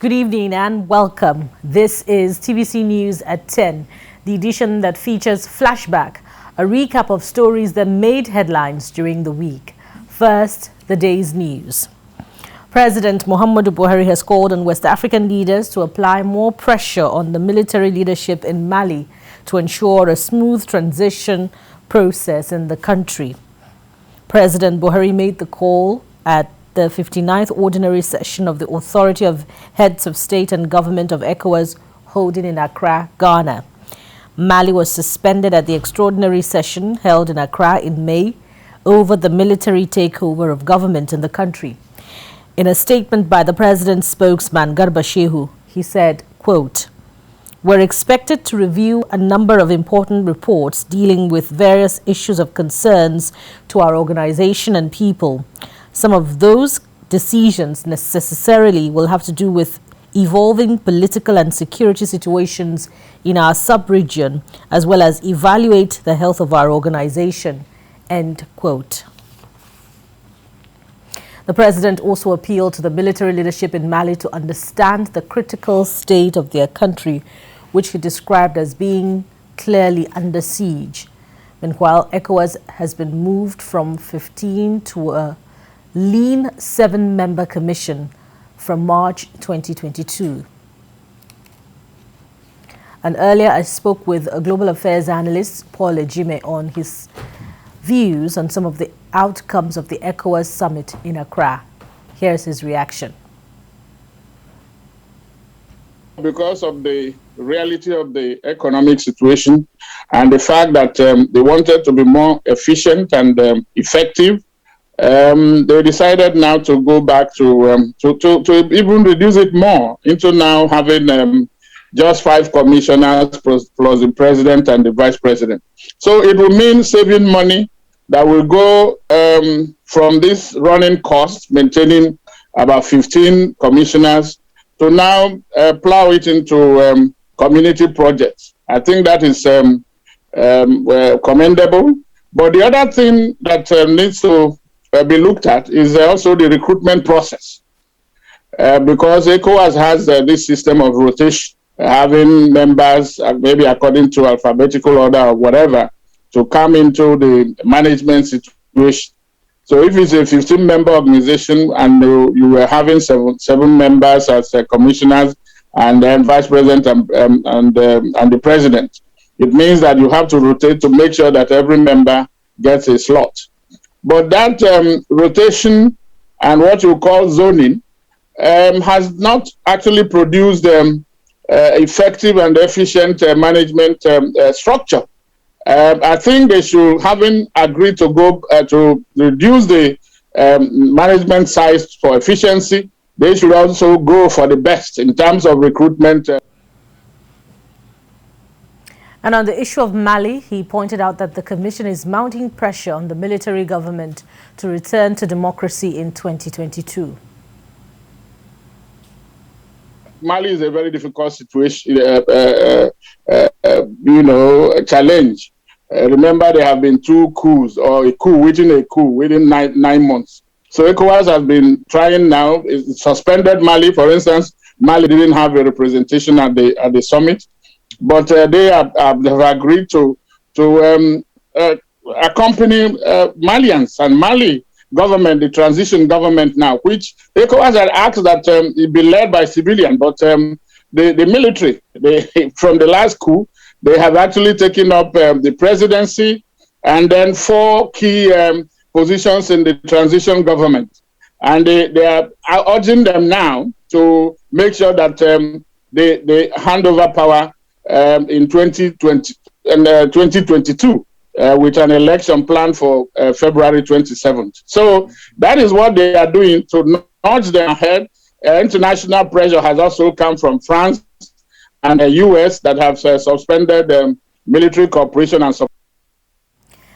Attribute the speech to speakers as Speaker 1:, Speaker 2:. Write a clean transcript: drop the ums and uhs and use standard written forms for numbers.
Speaker 1: Good evening and welcome. This is TVC News at 10, the edition that features Flashback, a recap of stories that made headlines during the week. First, the day's news. President Muhammadu Buhari has called on West African leaders to apply more pressure on the military leadership in Mali to ensure a smooth transition process in the country. President Buhari made the call at the 59th Ordinary Session of the Authority of Heads of State and Government of ECOWAS holding in Accra, Ghana. Mali was suspended at the extraordinary session held in Accra in May over the military takeover of government in the country. In a statement by the president's spokesman, Garba Shehu, he said, quote, "We're expected to review a number of important reports dealing with various issues of concerns to our organization and people. Some of those decisions necessarily will have to do with evolving political and security situations in our sub-region, as well as evaluate the health of our organization," end quote. The president also appealed to the military leadership in Mali to understand the critical state of their country, which he described as being clearly under siege. Meanwhile, ECOWAS has been moved from 15 to a lean 7-member commission from March 2022. And earlier I spoke with a global affairs analyst, Paul Ejime, on his views on some of the outcomes of the ECOWAS summit in Accra. Here's his reaction.
Speaker 2: Because of the reality of the economic situation and the fact that they wanted to be more efficient and effective, they decided now to go back to even reduce it more into now having just 5 commissioners plus the president and the vice president. So it will mean saving money that will go from this running cost, maintaining about 15 commissioners, to now plow it into community projects. I think that is commendable. But the other thing that needs to be looked at is also the recruitment process, because ECOWAS has this system of rotation, having members maybe according to alphabetical order or whatever to come into the management situation. So if it's a 15-member organization and you were having seven members as commissioners and then vice president and the president, it means that you have to rotate to make sure that every member gets a slot. But that rotation and what you call zoning has not actually produced effective and efficient management structure. I think they should, having agreed to go to reduce the management size for efficiency, they should also go for the best in terms of recruitment.
Speaker 1: And on the issue of Mali, he pointed out that the commission is mounting pressure on the military government to return to democracy in 2022.
Speaker 2: Mali is a very difficult situation, challenge. Remember, there have been 2 coups, or a coup within 9 months. So ECOWAS has been trying now. It suspended Mali, for instance. Mali didn't have a representation at the summit, but they have agreed to accompany Malians and Mali government, the transition government now, which ECOWAS had asked that it be led by civilian, but the military, from the last coup, they have actually taken up the presidency and then 4 key positions in the transition government. And they are urging them now to make sure that they hand over power in 2020 and 2022 with an election planned for February 27th. So that is what they are doing to nudge them ahead. International pressure has also come from France and the US that have suspended military cooperation and support.